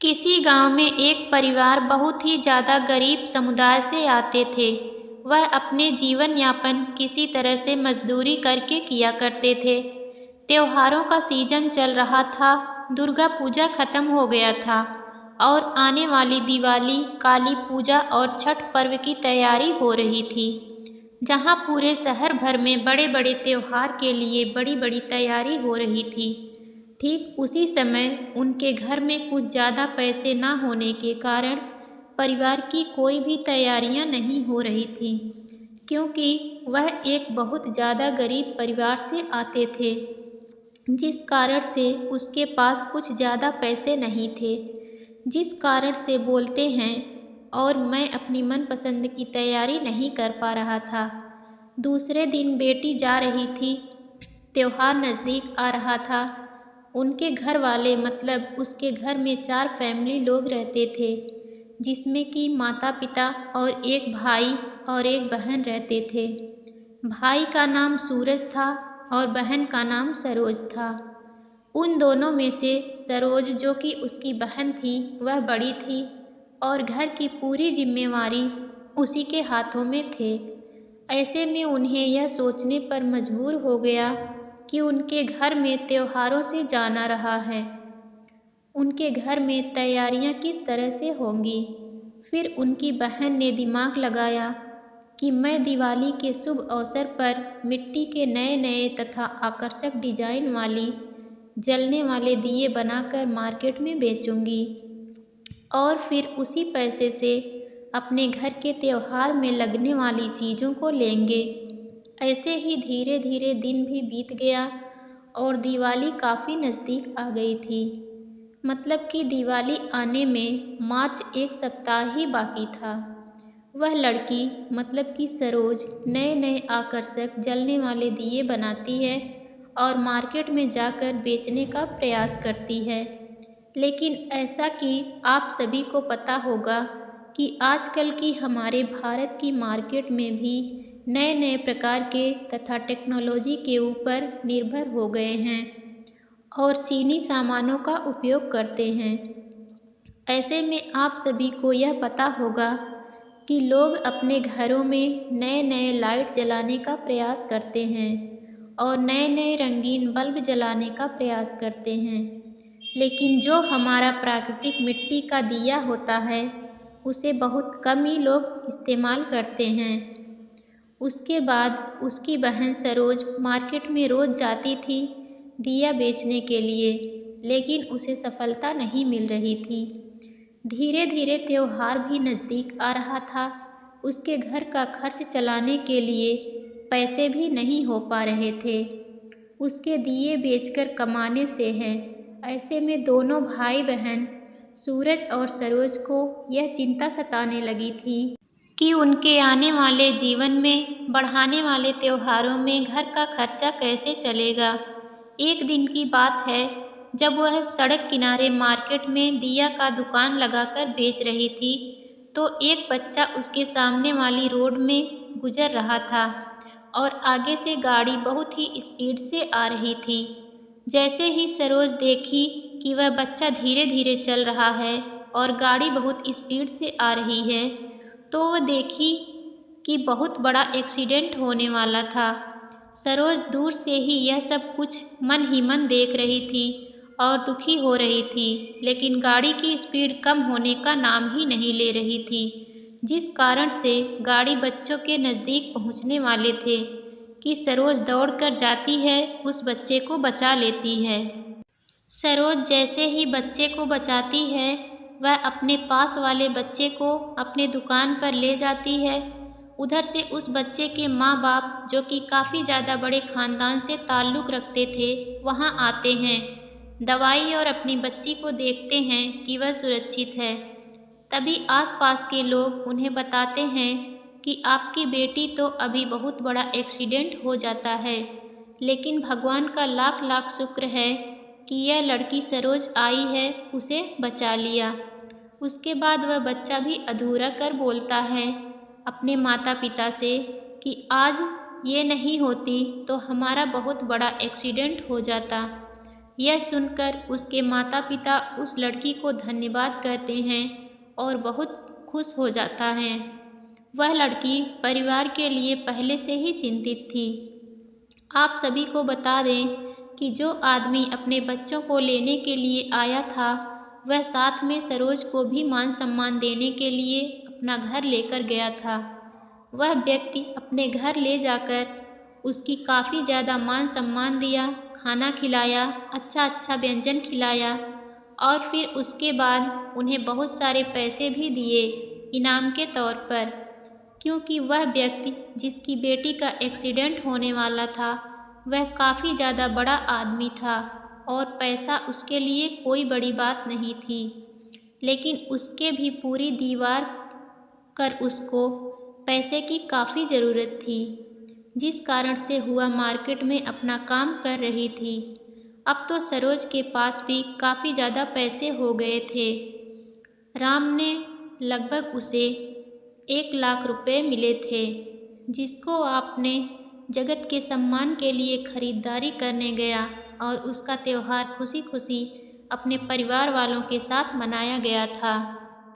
किसी गांव में एक परिवार बहुत ही ज़्यादा गरीब समुदाय से आते थे। वह अपने जीवन यापन किसी तरह से मजदूरी करके किया करते थे। त्योहारों का सीजन चल रहा था, दुर्गा पूजा खत्म हो गया था और आने वाली दिवाली, काली पूजा और छठ पर्व की तैयारी हो रही थी। जहां पूरे शहर भर में बड़े बड़े त्योहार के लिए बड़ी बड़ी तैयारी हो रही थी, ठीक उसी समय उनके घर में कुछ ज़्यादा पैसे न होने के कारण परिवार की कोई भी तैयारियां नहीं हो रही थीं, क्योंकि वह एक बहुत ज़्यादा गरीब परिवार से आते थे, जिस कारण से उसके पास कुछ ज़्यादा पैसे नहीं थे। जिस कारण से बोलते हैं और मैं अपनी मनपसंद की तैयारी नहीं कर पा रहा था। दूसरे दिन बेटी जा रही थी, त्योहार नज़दीक आ रहा था। उनके घर वाले मतलब उसके घर में 4 फैमिली लोग रहते थे, जिसमें कि माता पिता और एक भाई और एक बहन रहते थे। भाई का नाम सूरज था और बहन का नाम सरोज था। उन दोनों में से सरोज, जो कि उसकी बहन थी, वह बड़ी थी और घर की पूरी जिम्मेवारी उसी के हाथों में थे। ऐसे में उन्हें यह सोचने पर मजबूर हो गया कि उनके घर में त्योहारों से जाना रहा है, उनके घर में तैयारियां किस तरह से होंगी। फिर उनकी बहन ने दिमाग लगाया कि मैं दिवाली के शुभ अवसर पर मिट्टी के नए नए तथा आकर्षक डिजाइन वाली जलने वाले दिए बनाकर मार्केट में बेचूंगी और फिर उसी पैसे से अपने घर के त्योहार में लगने वाली चीज़ों को लेंगे। ऐसे ही धीरे धीरे दिन भी बीत गया और दिवाली काफ़ी नज़दीक आ गई थी। मतलब कि दिवाली आने में मार्च एक सप्ताह ही बाकी था। वह लड़की मतलब कि सरोज नए नए आकर्षक जलने वाले दिए बनाती है और मार्केट में जाकर बेचने का प्रयास करती है। लेकिन ऐसा कि आप सभी को पता होगा कि आजकल की हमारे भारत की मार्केट में भी नए नए प्रकार के तथा टेक्नोलॉजी के ऊपर निर्भर हो गए हैं और चीनी सामानों का उपयोग करते हैं। ऐसे में आप सभी को यह पता होगा कि लोग अपने घरों में नए नए लाइट जलाने का प्रयास करते हैं और नए नए रंगीन बल्ब जलाने का प्रयास करते हैं। लेकिन जो हमारा प्राकृतिक मिट्टी का दिया होता है, उसे बहुत कम ही लोग इस्तेमाल करते हैं। उसके बाद उसकी बहन सरोज मार्केट में रोज़ जाती थी दिया बेचने के लिए, लेकिन उसे सफलता नहीं मिल रही थी। धीरे धीरे त्योहार भी नज़दीक आ रहा था। उसके घर का खर्च चलाने के लिए पैसे भी नहीं हो पा रहे थे, उसके दिए बेचकर कमाने से है। ऐसे में दोनों भाई बहन सूरज और सरोज को यह चिंता सताने लगी थी कि उनके आने वाले जीवन में बढ़ाने वाले त्योहारों में घर का खर्चा कैसे चलेगा। एक दिन की बात है, जब वह सड़क किनारे मार्केट में दिया का दुकान लगाकर बेच रही थी, तो एक बच्चा उसके सामने वाली रोड में गुजर रहा था और आगे से गाड़ी बहुत ही स्पीड से आ रही थी। जैसे ही सरोज देखी कि वह बच्चा धीरे धीरे चल रहा है और गाड़ी बहुत स्पीड से आ रही है, तो वह देखी कि बहुत बड़ा एक्सीडेंट होने वाला था। सरोज दूर से ही यह सब कुछ मन ही मन देख रही थी और दुखी हो रही थी, लेकिन गाड़ी की स्पीड कम होने का नाम ही नहीं ले रही थी, जिस कारण से गाड़ी बच्चों के नज़दीक पहुंचने वाले थे कि सरोज दौड़कर जाती है, उस बच्चे को बचा लेती है। सरोज जैसे ही बच्चे को बचाती है, वह अपने पास वाले बच्चे को अपने दुकान पर ले जाती है। उधर से उस बच्चे के माँ बाप, जो कि काफ़ी ज़्यादा बड़े ख़ानदान से ताल्लुक़ रखते थे, वहाँ आते हैं, दवाई और अपनी बच्ची को देखते हैं कि वह सुरक्षित है। तभी आसपास के लोग उन्हें बताते हैं कि आपकी बेटी तो अभी बहुत बड़ा एक्सीडेंट हो जाता है, लेकिन भगवान का लाख लाख शुक्र है कि यह लड़की सरोज आई है, उसे बचा लिया। उसके बाद वह बच्चा भी अधूरा कर बोलता है अपने माता पिता से कि आज ये नहीं होती तो हमारा बहुत बड़ा एक्सीडेंट हो जाता। यह सुनकर उसके माता पिता उस लड़की को धन्यवाद कहते हैं और बहुत खुश हो जाता है। वह लड़की परिवार के लिए पहले से ही चिंतित थी। आप सभी को बता दें कि जो आदमी अपने बच्चों को लेने के लिए आया था, वह साथ में सरोज को भी मान सम्मान देने के लिए अपना घर लेकर गया था। वह व्यक्ति अपने घर ले जाकर उसकी काफ़ी ज़्यादा मान सम्मान दिया, खाना खिलाया, अच्छा व्यंजन खिलाया और फिर उसके बाद उन्हें बहुत सारे पैसे भी दिए इनाम के तौर पर, क्योंकि वह व्यक्ति जिसकी बेटी का एक्सीडेंट होने वाला था वह काफ़ी ज़्यादा बड़ा आदमी था और पैसा उसके लिए कोई बड़ी बात नहीं थी। लेकिन उसके भी पूरी दीवार कर उसको पैसे की काफ़ी ज़रूरत थी, जिस कारण से हुआ मार्केट में अपना काम कर रही थी। अब तो सरोज के पास भी काफ़ी ज़्यादा पैसे हो गए थे। राम ने लगभग उसे 1 लाख रुपए मिले थे, जिसको आपने जगत के सम्मान के लिए खरीदारी करने गया और उसका त्यौहार खुशी खुशी अपने परिवार वालों के साथ मनाया गया था।